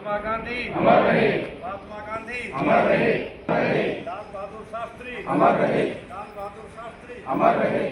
महात्मा गांधी अमर रहे, महात्मा गांधी अमर रहे, लाल बहादुर शास्त्री अमर रहे, लाल बहादुर शास्त्री अमर रहे।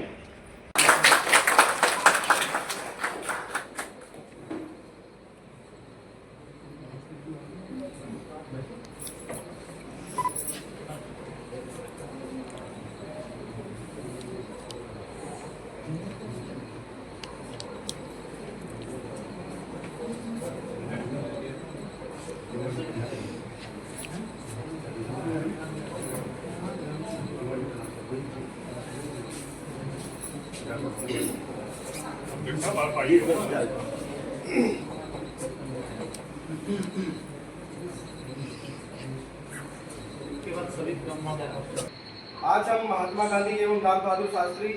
आज हम महात्मा गांधी एवं लाल बहादुर शास्त्री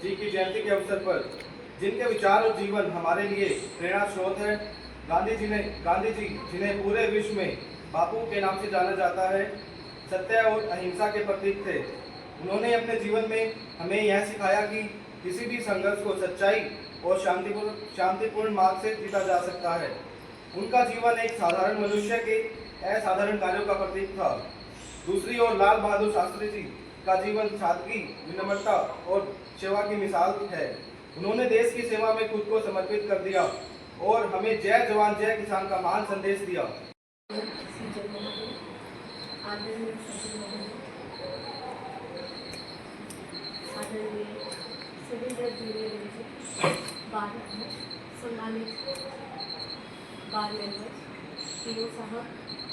जी की जयंती के अवसर पर जिनके विचार और जीवन हमारे लिए प्रेरणा स्रोत है, गांधी जी जिन्हें पूरे विश्व में बापू के नाम से जाना जाता है, सत्य और अहिंसा के प्रतीक थे। उन्होंने अपने जीवन में हमें यह सिखाया कि किसी भी संघर्ष को सच्चाई और शांतिपूर्ण मार्ग से जीता जा सकता है। उनका जीवन एक साधारण मनुष्य के असाधारण कार्यों का प्रतीक था। दूसरी ओर लाल बहादुर शास्त्री जी का जीवन सादगी, विनम्रता और सेवा की मिसाल है। उन्होंने देश की सेवा में खुद को समर्पित कर दिया और हमें जय जवान जय किसान का महान संदेश दिया।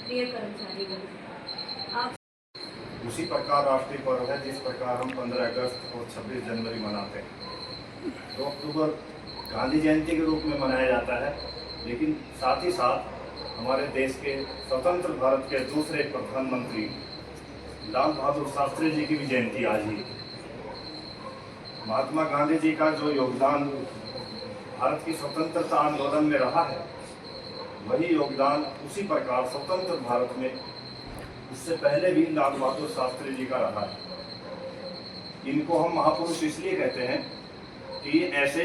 प्रिय कर्मचारी, आप उसी प्रकार राष्ट्रीय पर्व है जिस प्रकार हम 15 अगस्त और 26 जनवरी मनाते हैं। 2 अक्टूबर गांधी जयंती के रूप में मनाया जाता है, लेकिन साथ ही साथ हमारे देश के स्वतंत्र भारत के दूसरे प्रधानमंत्री लाल बहादुर शास्त्री जी की भी जयंती आज ही। महात्मा गांधी जी का जो योगदान भारत की स्वतंत्रता आंदोलन में रहा है, वही योगदान उसी प्रकार स्वतंत्र भारत में उससे पहले भी लाल बहादुर शास्त्री जी का रहा है। इनको हम महापुरुष इसलिए कहते हैं कि ऐसे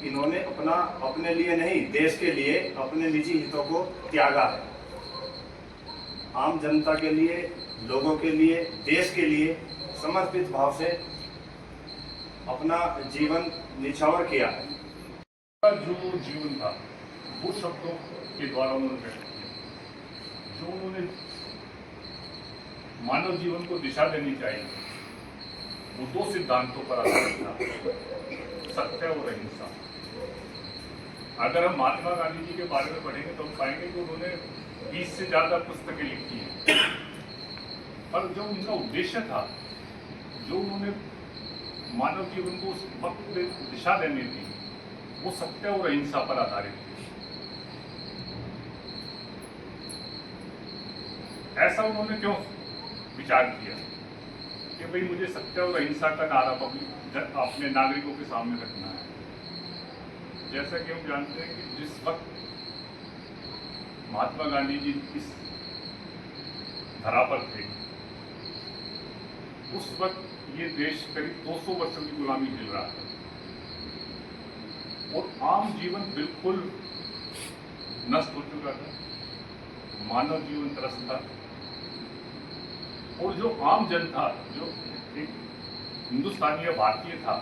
इन्होंने अपने लिए नहीं, देश के लिए अपने निजी हितों को त्यागा है। आम जनता के लिए, लोगों के लिए, देश के लिए समर्पित भाव से अपना जीवन निछावर किया है। जो जीवन था वो शब्दों के द्वारा उन्होंने व्यक्त किया। जो उन्होंने मानव जीवन को दिशा देनी चाहिए, वो 2 सिद्धांतों पर आधारित था, सत्य और अहिंसा। अगर हम महात्मा गांधी जी के बारे में पढ़ेंगे तो हम पाएंगे कि उन्होंने 20 से ज़्यादा पुस्तकें लिखी हैं, और जो उनका उद्देश्य था, जो उन्होंने मानव जीवन को उस वक्त दिशा देनी थी, वो सत्य और अहिंसा पर आधारित थी। ऐसा उन्होंने क्यों विचार किया कि भाई मुझे सत्य और अहिंसा का नारा अपने नागरिकों के सामने रखना है। जैसा कि हम जानते हैं कि जिस वक्त महात्मा गांधी जी इस धरा पर थे, उस वक्त ये देश करीब 200 वर्षों की गुलामी झेल रहा था और आम जीवन बिल्कुल नष्ट हो चुका था, मानव जीवन त्रस्त था, और जो आम जन था, जो एक हिंदुस्तानी या भारतीय था,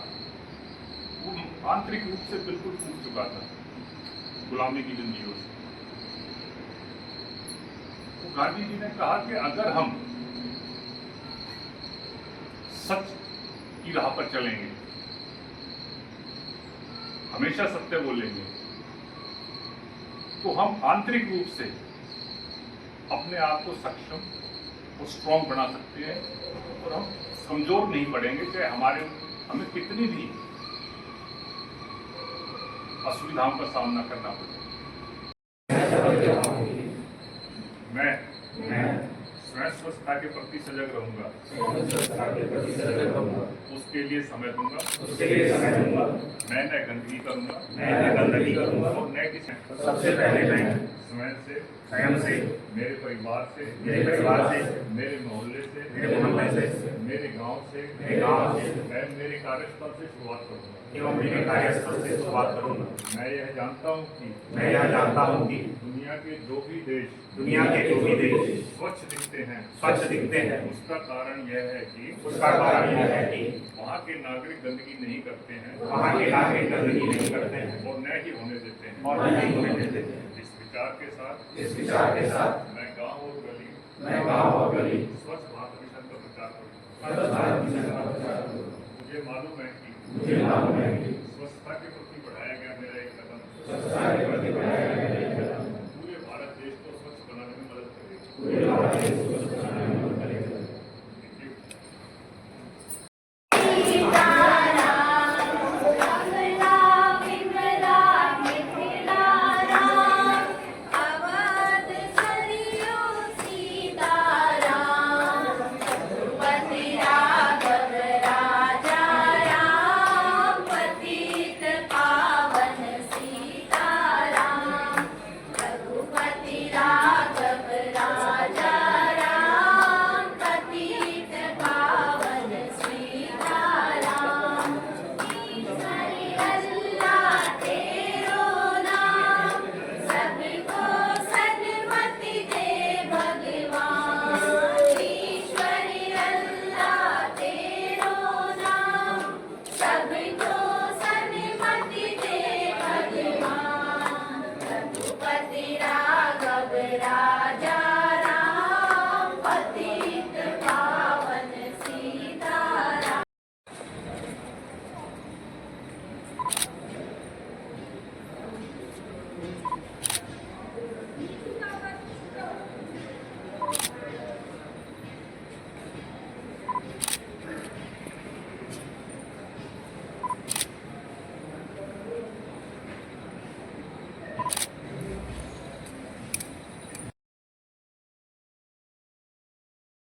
वो आंतरिक रूप से बिल्कुल टूट चुका था गुलामी की जंजीरों से। तो गांधी जी ने कहा कि अगर हम सच की राह पर चलेंगे, हमेशा सत्य बोलेंगे, तो हम आंतरिक रूप से अपने आप को सक्षम और स्ट्रॉन्ग बना सकते हैं, और हम कमजोर नहीं पड़ेंगे, चाहे हमें कितनी भी असुविधाओं का सामना करना पड़े। मैं स्वयं स्वच्छता के प्रति सजग रहूंगा, उसके लिए समय दूंगा, मैं न गंदगी करूंगा, और न किसी। सबसे पहले मैं स्वयं से, मेरे परिवार से, मेरे मोहल्ले से, मेरे गांव से, मैं मेरे कार्यस्थल से शुरुआत करूंगा। एवं अपने कार्यस्थल से शुरुआत करूंगा। मैं यह जानता हूँ कि दुनिया के जो भी देश स्वच्छ दिखते हैं उसका कारण यह है कि वहाँ के नागरिक गंदगी नहीं करते हैं और न ही होने देते हैं। इस विचार के साथ मैं गांव और गली स्वच्छ भारत मिशन का प्रचार करूँगा। मुझे मालूम है कि स्वच्छता के प्रति बढ़ाया गया मेरा एक कदम पूरे भारत देश को स्वच्छ बनाने में मदद करेगा। राघव